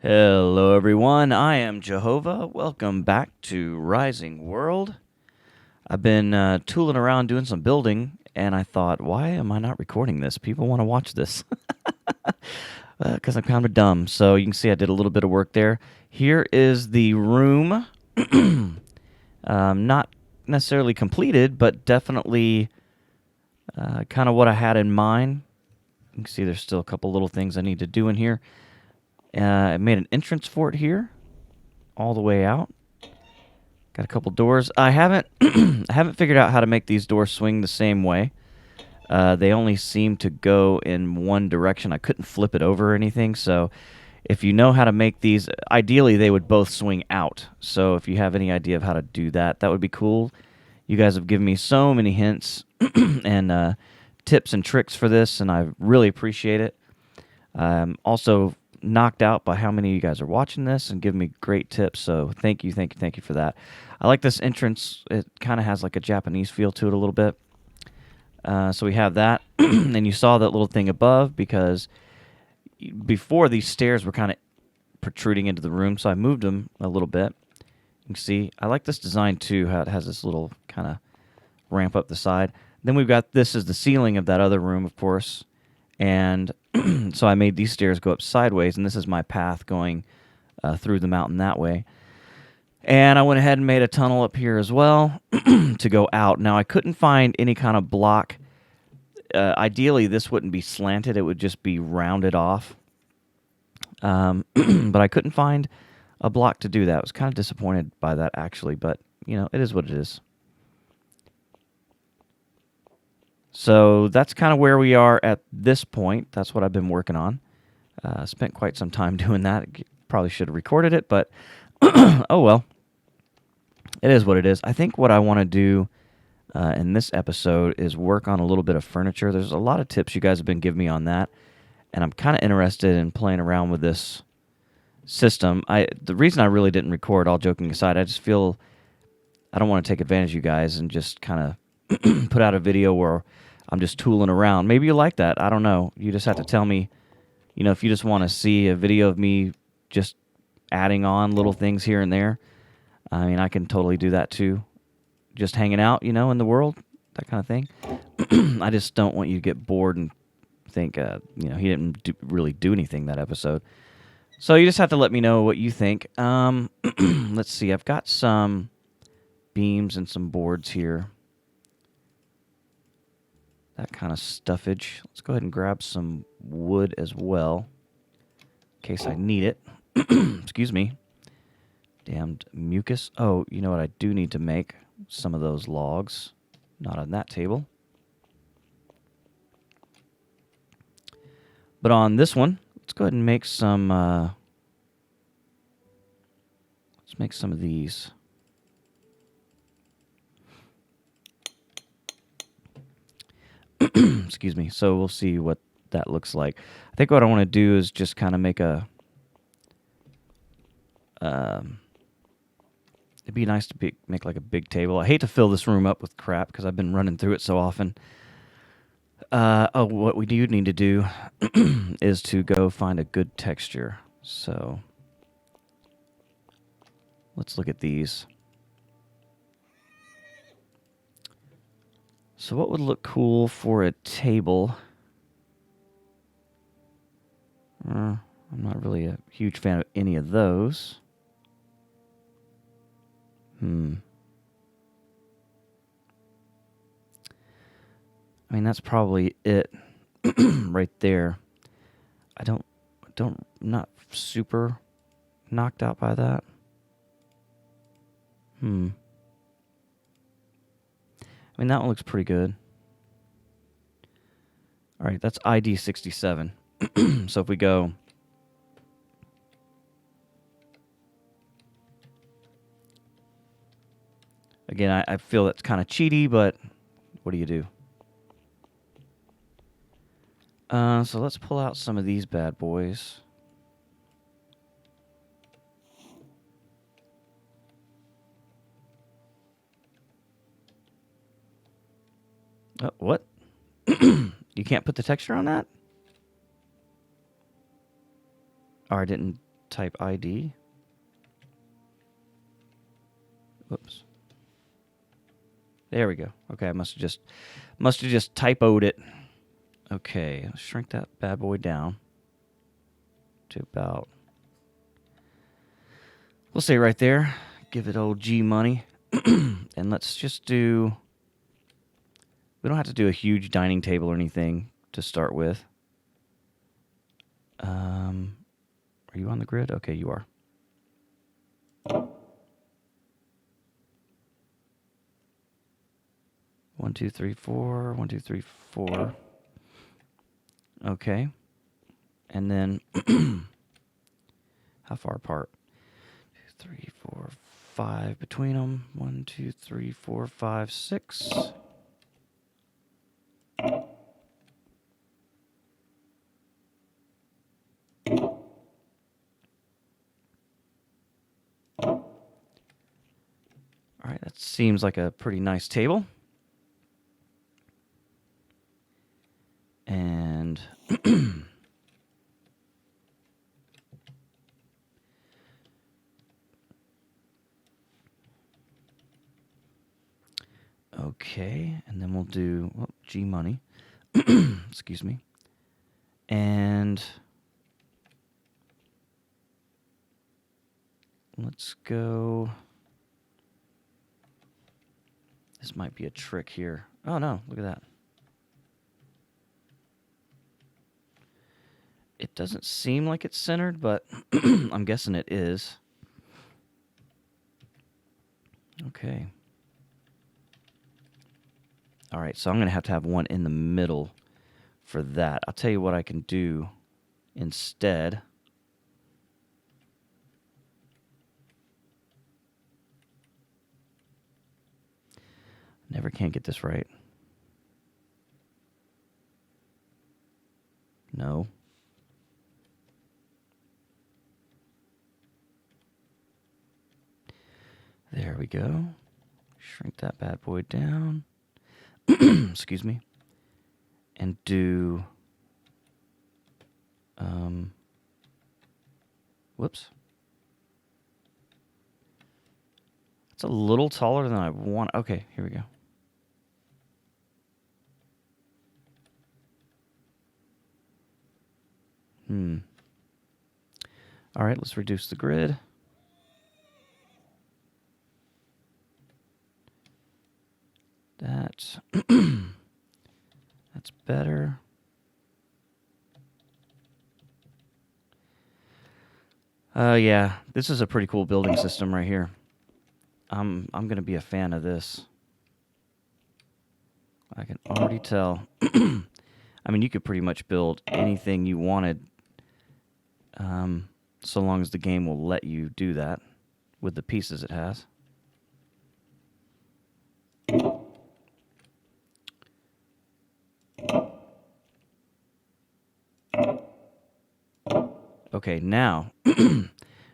Hello, everyone. I am JoeHova. Welcome back to Rising World. I've been tooling around doing some building, and I thought, why am I not recording this? People want to watch this because I'm kind of dumb. So you can see I did a little bit of work there. Here is the room. Not necessarily completed, but definitely kind of what I had in mind. You can see there's still a couple little things I need to do in here. I made an entrance for it here, all the way out. Got a couple doors. I haven't I haven't figured out how to make these doors swing the same way. They only seem to go in one direction. I couldn't flip it over or anything. So if you know how to make these, ideally they would both swing out. So if you have any idea of how to do that, that would be cool. You guys have given me so many hints and tips and tricks for this, and I really appreciate it. Also knocked out by how many of you guys are watching this and giving me great tips. So thank you for that. I like this entrance. It kind of has like a Japanese feel to it a little bit. So we have that. And you saw that little thing above because before these stairs were kind of protruding into the room. So I moved them a little bit. You can see I like this design too, how it has this little kind of ramp up the side. Then we've got this is the ceiling of that other room, of course. And so I made these stairs go up sideways, and this is my path going through the mountain that way. And I went ahead and made a tunnel up here as well to go out. Now, I couldn't find any kind of block. Ideally, this wouldn't be slanted. It would just be rounded off. But I couldn't find a block to do that. I was kind of disappointed by that, actually. But, you know, it is what it is. So that's kind of where we are at this point. That's what I've been working on. Spent quite some time doing that. Probably should have recorded it, but oh well. It is what it is. I think what I want to do in this episode is work on a little bit of furniture. There's a lot of tips you guys have been giving me on that, and I'm kind of interested in playing around with this system. The reason I really didn't record, all joking aside, I just feel I don't want to take advantage of you guys and just kind of put out a video where I'm just tooling around. Maybe you like that. I don't know. You just have to tell me, you know, if you just want to see a video of me just adding on little things here and there. I mean, I can totally do that too. Just hanging out, you know, in the world, that kind of thing. I just don't want you to get bored and think, you know, he didn't really do anything that episode. So you just have to let me know what you think. Let's see. I've got some beams and some boards here. That kind of stuffage. Let's go ahead and grab some wood as well, in case I need it. Excuse me. Damned mucus. Oh, you know what I do need to make? Some of those logs. Not on that table. But on this one, let's go ahead and make some, let's make some of these. Excuse me. So we'll see what that looks like. I think what I want to do is just kind of make a... it'd be nice to make like a big table. I hate to fill this room up with crap because I've been running through it so often. Oh, what we do need to do is to go find a good texture. So let's look at these. So what would look cool for a table? I'm not really a huge fan of any of those. I mean, that's probably it right there. I'm not super knocked out by that. I mean, that one looks pretty good. All right, that's ID 67. So if we go... Again, I feel that's kind of cheaty, but what do you do? So let's pull out some of these bad boys. What? You can't put the texture on that? Or I didn't type ID. Whoops. There we go. Okay, I must have just typoed it. Okay, let's shrink that bad boy down to about, we'll say right there. Give it old G money. And let's just do, we don't have to do a huge dining table or anything to start with. Are you on the grid? Okay, you are. One, two, three, four. 1, 2, 3, 4. Okay. And then, how far apart? 2, 3, 4, 5 between them. 1, 2, 3, 4, 5, 6. All right, that seems like a pretty nice table. And okay, and then we'll do G money. Excuse me. And let's go. This might be a trick here. Oh no, look at that. It doesn't seem like it's centered, but I'm guessing it is. Okay. All right, so I'm going to have one in the middle for that. I'll tell you what I can do instead. Never can get this right. No. There we go. Shrink that bad boy down. Excuse me. And do... whoops. It's a little taller than I want. Okay, here we go. All right, let's reduce the grid. That's better. Yeah, this is a pretty cool building system right here. I'm gonna be a fan of this. I can already tell. I mean, you could pretty much build anything you wanted, so long as the game will let you do that with the pieces it has. Okay, now,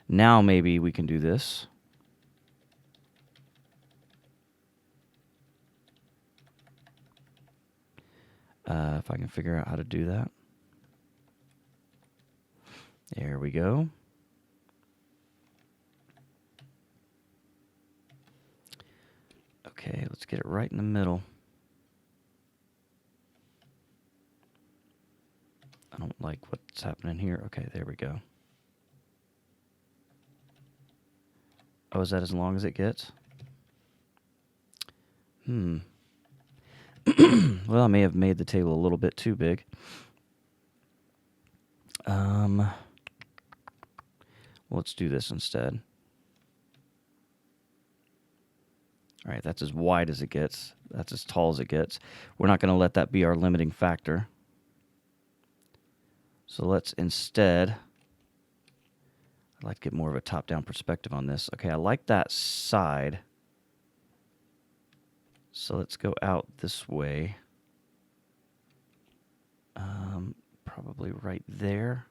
now maybe we can do this. If I can figure out how to do that. There we go. Okay, let's get it right in the middle. I don't like what's happening here. Okay, there we go. Oh, is that as long as it gets? Well, I may have made the table a little bit too big. Let's do this instead. All right, that's as wide as it gets. That's as tall as it gets. We're not going to let that be our limiting factor. So let's instead, I'd like to get more of a top-down perspective on this. Okay, I like that side. So let's go out this way. Probably right there.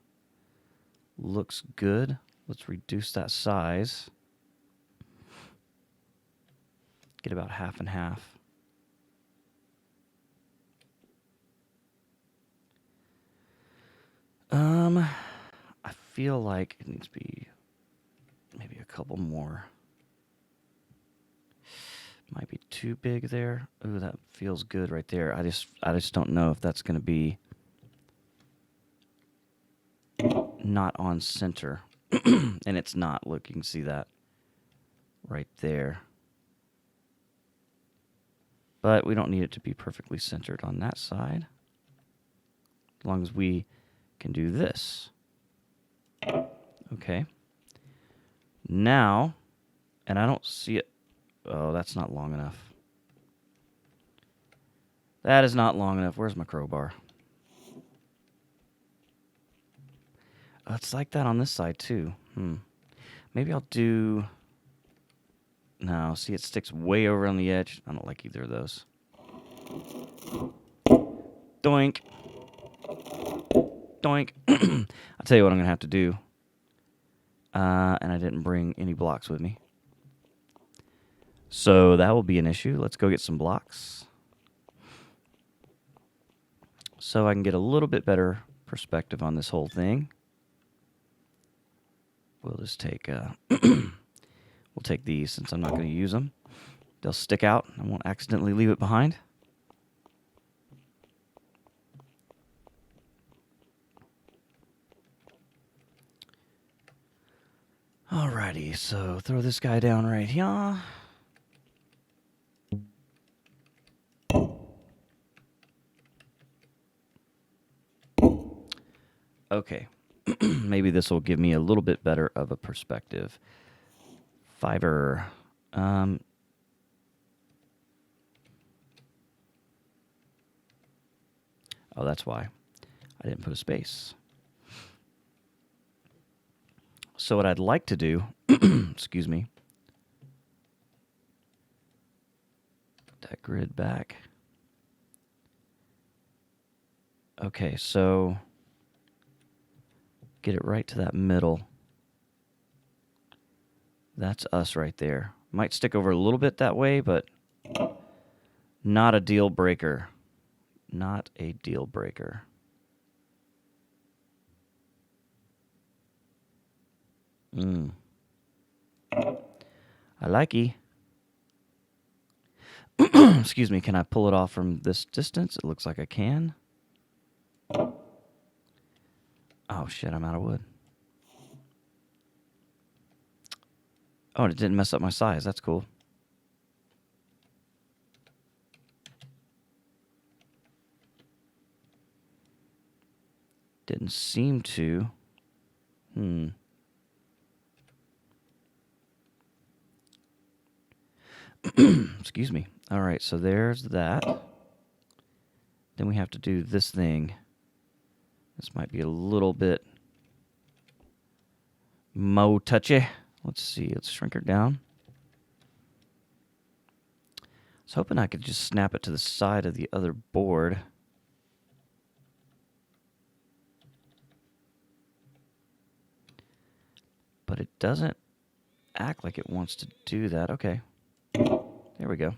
Looks good. Let's reduce that size. Get about half and half. I feel like it needs to be maybe a couple more. Might be too big there. Ooh, that feels good right there. I just don't know if that's going to be not on center. And it's not. Look, you can see that right there. But we don't need it to be perfectly centered on that side. As long as we can do this. Okay. Now, and I don't see it. Oh, that's not long enough. That is not long enough. Where's my crowbar? Oh, it's like that on this side, too. Maybe I'll do... No, see, it sticks way over on the edge. I don't like either of those. Doink. Doink. I'll tell you what I'm going to have to do. And I didn't bring any blocks with me. So that will be an issue. Let's go get some blocks. So I can get a little bit better perspective on this whole thing. We'll just take... we'll take these since I'm not going to use them. They'll stick out. I won't accidentally leave it behind. Alrighty, so throw this guy down right here. Okay. Maybe this will give me a little bit better of a perspective. Fiber. Oh, that's why I didn't put a space. So what I'd like to do, excuse me, put that grid back. Okay, so get it right to that middle. That's us right there. Might stick over a little bit that way, but not a deal breaker. Not a deal breaker. I likey. Excuse me, can I pull it off from this distance? It looks like I can. Oh shit, I'm out of wood. Oh, and it didn't mess up my size. That's cool. Didn't seem to. Excuse me. All right, so there's that. Then we have to do this thing. This might be a little bit mo touchy. Let's see. Let's shrink her down. I was hoping I could just snap it to the side of the other board. But it doesn't act like it wants to do that. Okay. There we go.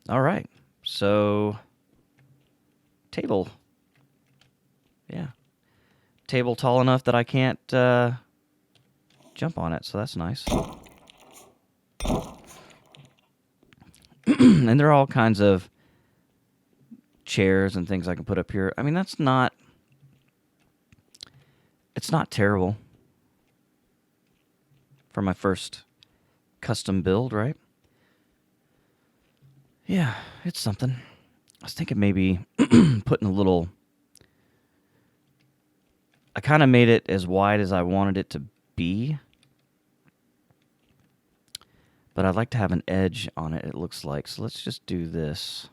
All right. So, table. Yeah. Table tall enough that I can't jump on it, so that's nice. And there are all kinds of chairs and things I can put up here. I mean, that's not... It's not terrible for my first custom build, right? Yeah, it's something. I was thinking maybe putting a little... I kind of made it as wide as I wanted it to be. But I'd like to have an edge on it, it looks like. So let's just do this.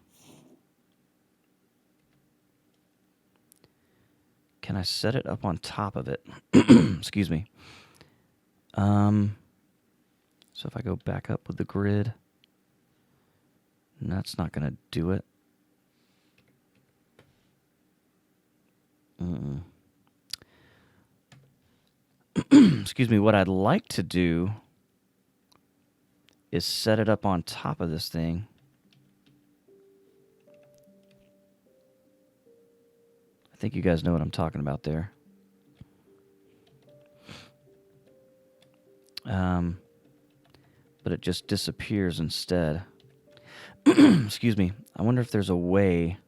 Can I set it up on top of it? Excuse me. So if I go back up with the grid, that's not going to do it. Excuse me. What I'd like to do is set it up on top of this thing. think you guys know what I'm talking about there. But it just disappears instead. Excuse me. I wonder if there's a way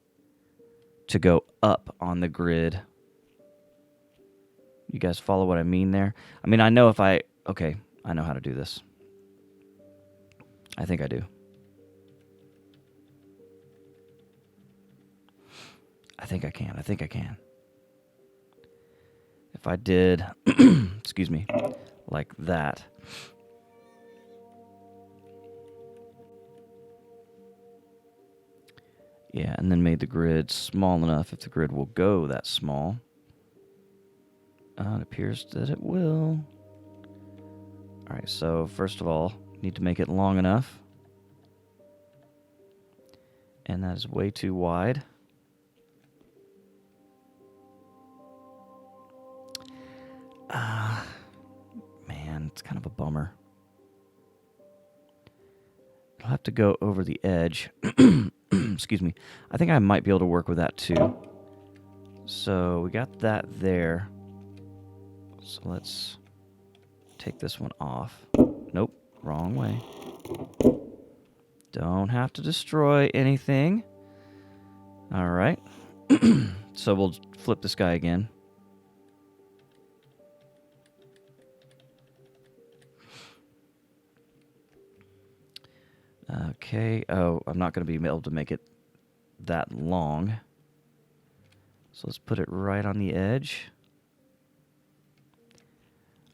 to go up on the grid. You guys follow what I mean there? I mean, I know if I... Okay, I know how to do this. I think I do. I think I can. If I did... excuse me. Like that... Yeah, and then made the grid small enough if the grid will go that small. It appears that it will. All right, so first of all, need to make it long enough. And that is way too wide. Man, it's kind of a bummer. I'll have to go over the edge. Excuse me. I think I might be able to work with that too. So we got that there. So let's take this one off. Nope, wrong way. Don't have to destroy anything. All right. So we'll flip this guy again. Okay. Oh, I'm not going to be able to make it that long. So let's put it right on the edge.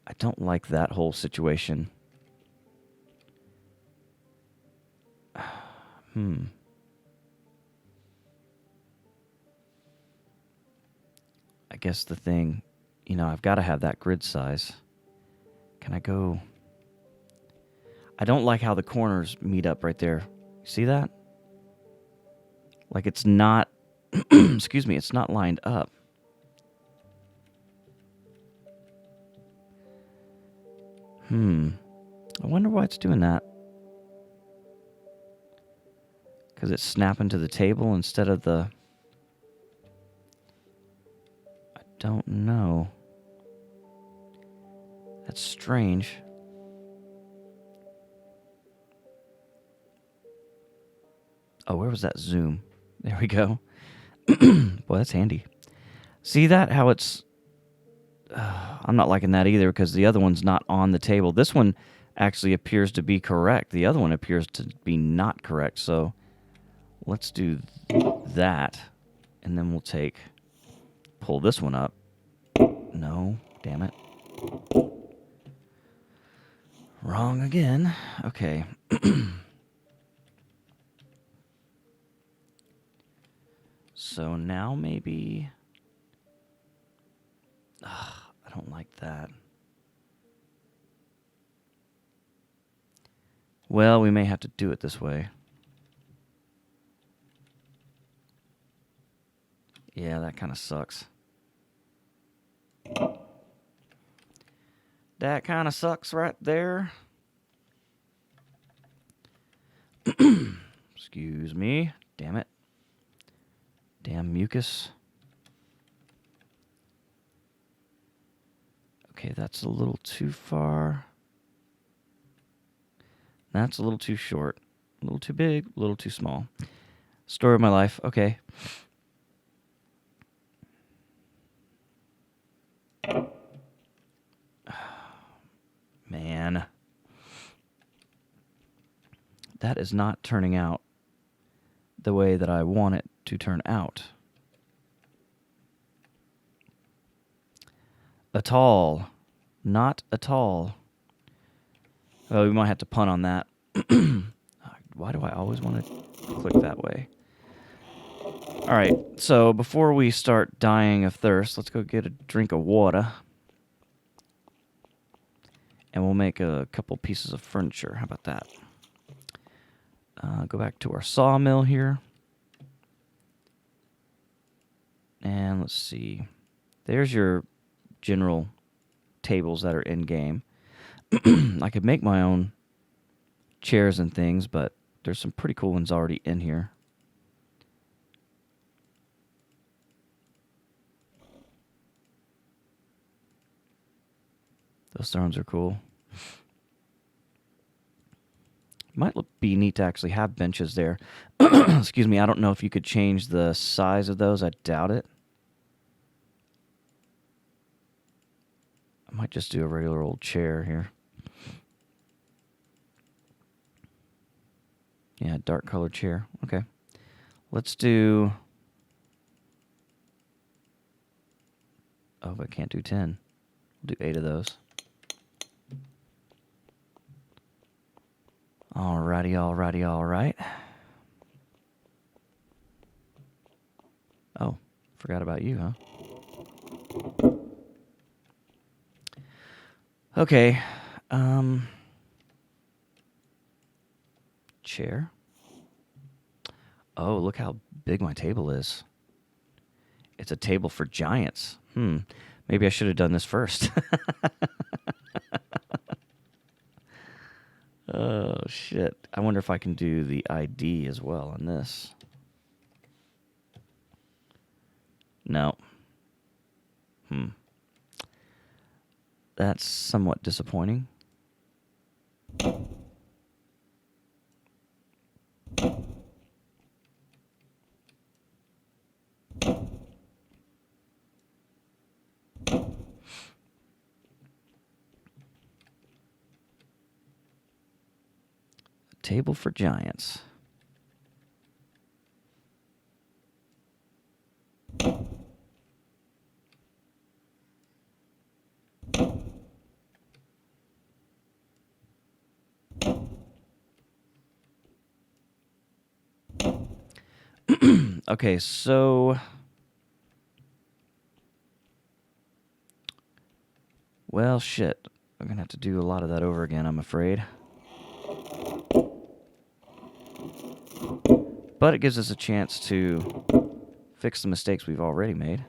I don't like that whole situation. I guess the thing, I've got to have that grid size. Can I go? I don't like how the corners meet up right there. See that? Like it's not, excuse me, it's not lined up. I wonder why it's doing that. Because it's snapping to the table instead of the... I don't know. That's strange. Oh, where was that zoom? There we go. Boy, that's handy. See that? How it's... I'm not liking that either because the other one's not on the table. This one actually appears to be correct. The other one appears to be not correct. So let's do that. And then we'll pull this one up. No, damn it. Wrong again. Okay. So now maybe... I don't like that. Well, we may have to do it this way. Yeah, that kind of sucks. That kind of sucks right there. Excuse me. Damn it. Damn mucus. Okay, that's a little too far. That's a little too short. A little too big, a little too small. Story of my life. Okay. Man. That is not turning out the way that I want it to turn out. At all. Not at all. Oh, we might have to punt on that. Why do I always want to click that way? All right, so before we start dying of thirst, let's go get a drink of water. And we'll make a couple pieces of furniture. How about that? Go back to our sawmill here. And let's see. There's your general tables that are in game. I could make my own chairs and things, but there's some pretty cool ones already in here. Those thrones are cool. Might be neat to actually have benches there. Excuse me, I don't know if you could change the size of those. I doubt it. I might just do a regular old chair here. Yeah, dark colored chair. Okay. Let's do... Oh, but I can't do 10. We'll do 8 of those. Alrighty, alrighty, alright. Oh, forgot about you, huh? Okay. Chair. Oh, look how big my table is. It's a table for giants. Maybe I should have done this first. Oh, shit. I wonder if I can do the ID as well on this. No. That's somewhat disappointing. Table for giants. Okay, so... Well, shit. I'm going to have to do a lot of that over again, I'm afraid. But it gives us a chance to fix the mistakes we've already made.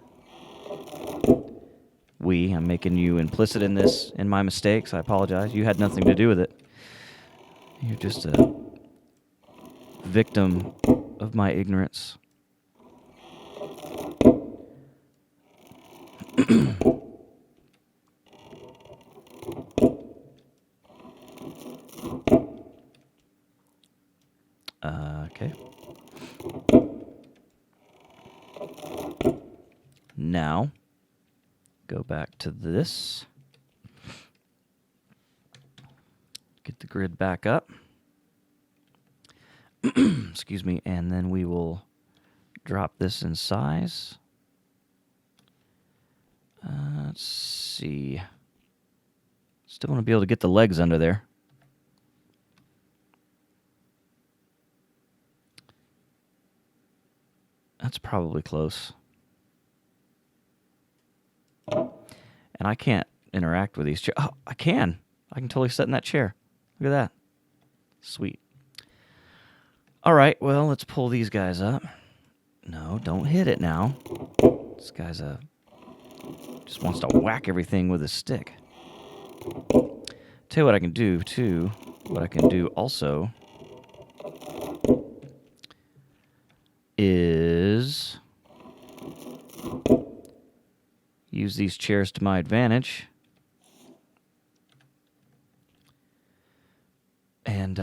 I'm making you implicit in this, in my mistakes. I apologize. You had nothing to do with it. You're just a victim of my ignorance. Okay. Now, go back to this. Get the grid back up. Excuse me, and then we will drop this in size. Let's see. Still want to be able to get the legs under there. That's probably close. And I can't interact with these chairs. Oh, I can. I can totally sit in that chair. Look at that. Sweet. All right, well, let's pull these guys up. No, don't hit it now. This guy's just wants to whack everything with a stick. Tell you what I can do, too. What I can do also is use these chairs to my advantage. And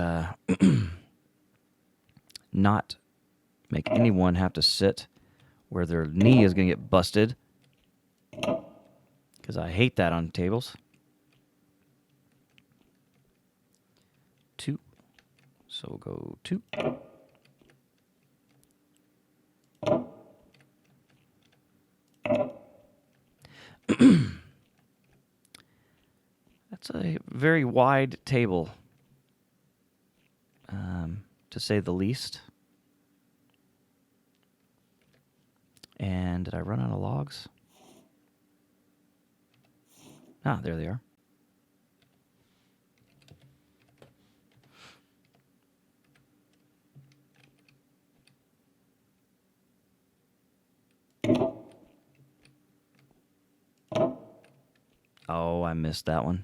not make anyone have to sit where their knee is going to get busted. Because I hate that on tables. 2. So we'll go 2. That's a very wide table, to say the least. And did I run out of logs? Ah, there they are. Oh, I missed that one.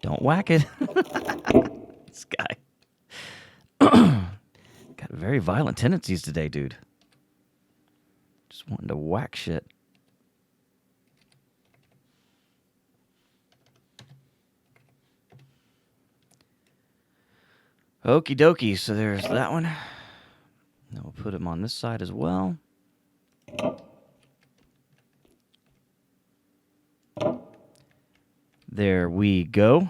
Don't whack it. This guy. Got very violent tendencies today, dude. Just wanting to whack shit. Okie dokie, so there's that one. Then we'll put him on this side as well. There we go.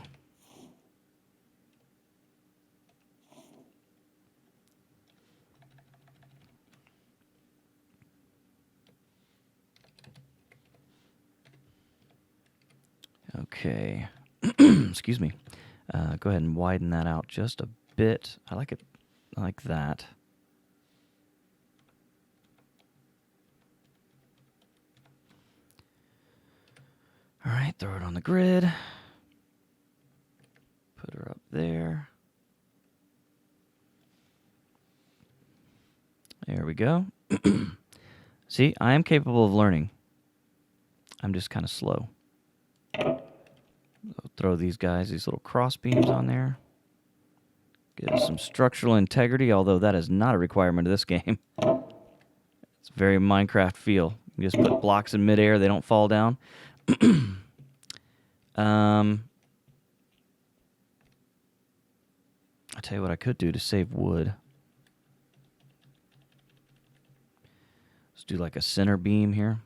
Okay. Excuse me. Go ahead and widen that out just a bit. I like it like that. All right, throw it on the grid. Put her up there. There we go. See, I am capable of learning. I'm just kind of slow. I'll throw these guys, these little cross beams on there. Get some structural integrity, although that is not a requirement of this game. It's very Minecraft feel. You just put blocks in midair, they don't fall down. I'll tell you what I could do to save wood. Let's do like a center beam here.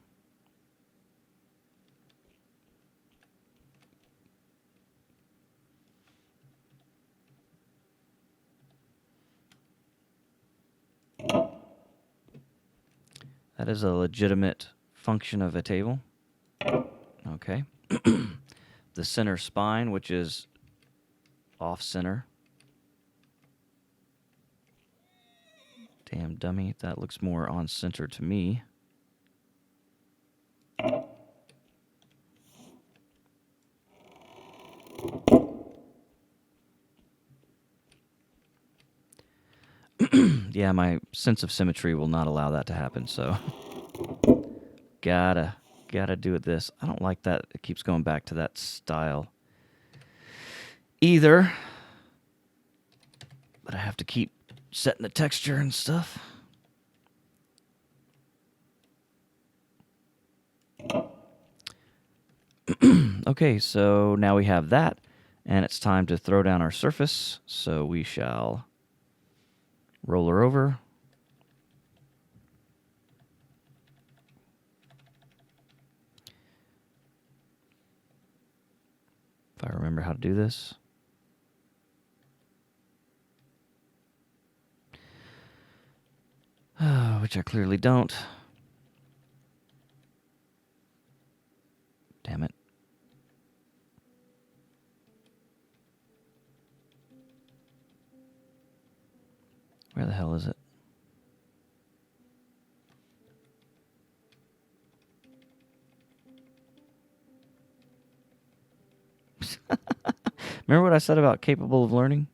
That is a legitimate function of a table. Okay. The center spine, which is off center. Damn dummy, that looks more on center to me. Yeah, my sense of symmetry will not allow that to happen, so gotta do it this. I don't like that it keeps going back to that style either, but I have to keep setting the texture and stuff. Okay, so now we have that, and it's time to throw down our surface, so we shall roll her over. If I remember how to do this. Which I clearly don't. Damn it. Where the hell is it? Remember what I said about capable of learning?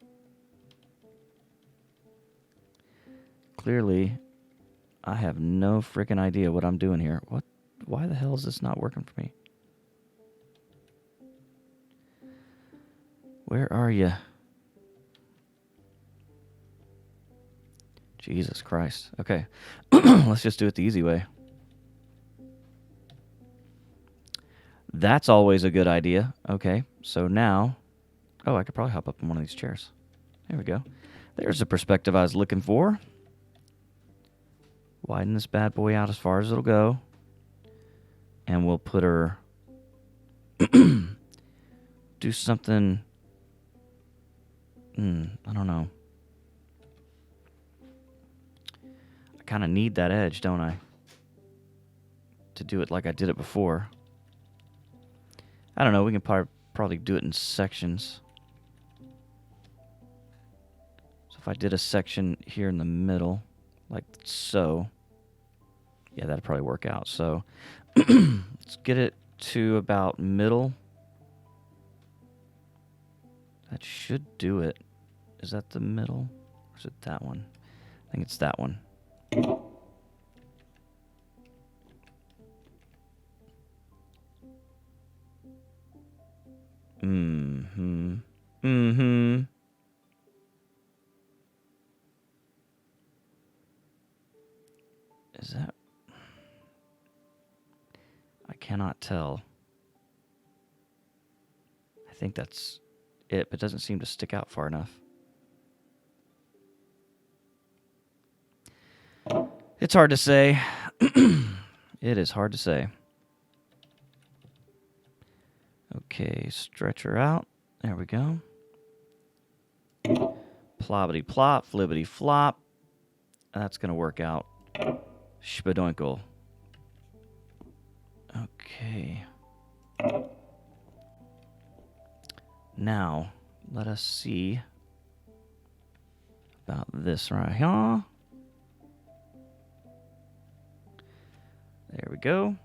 Clearly, I have no freaking idea what I'm doing here. What? Why the hell is this not working for me? Where are you? Jesus Christ. Okay. Let's just do it the easy way. That's always a good idea. Okay. So now... Oh, I could probably hop up in one of these chairs. There we go. There's the perspective I was looking for. Widen this bad boy out as far as it'll go. And we'll put her... do something... I don't know. I kind of need that edge, don't I? To do it like I did it before. I don't know. We can probably do it in sections. So if I did a section here in the middle, like so. Yeah, that'd probably work out. So let's get it to about middle. That should do it. Is that the middle? Or is it that one? I think it's that one. Is that... I cannot tell. I think that's it, but it doesn't seem to stick out far enough. It's hard to say. It is hard to say. Okay, stretch her out. There we go. Plobbity plop, flibbity flop. That's going to work out. Spadoinkle. Okay. Now, let us see about this right here. There we go.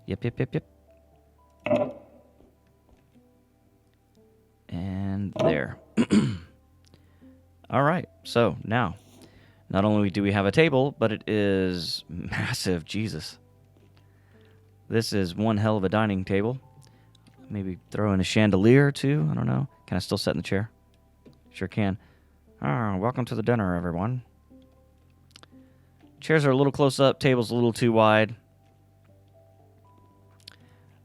Yep. And there. All right. So now, not only do we have a table, but it is massive. Jesus. This is one hell of a dining table. Maybe throw in a chandelier or two. I don't know. Can I still sit in the chair? Sure can. Welcome to the dinner, everyone. Chairs are a little close up. Table's a little too wide.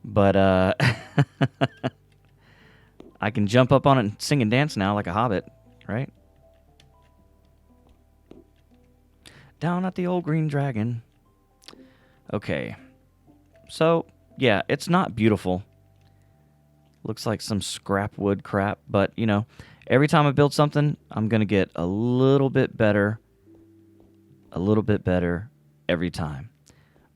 But I can jump up on it and sing and dance now like a hobbit, right? Down at the old green dragon. Okay. So, yeah, it's not beautiful. Looks like some scrap wood crap. But, you know, every time I build something, I'm going to get a little bit better every time.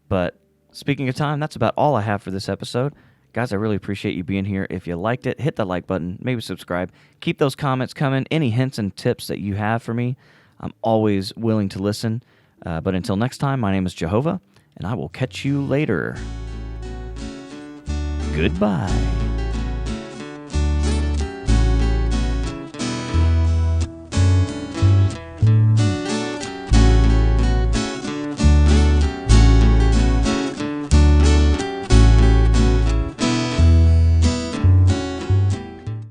But speaking of time, that's about all I have for this episode. Guys, I really appreciate you being here. If you liked it, hit the like button, maybe subscribe. Keep those comments coming. Any hints and tips that you have for me, I'm always willing to listen. But until next time, my name is JoeHova, and I will catch you later. Goodbye.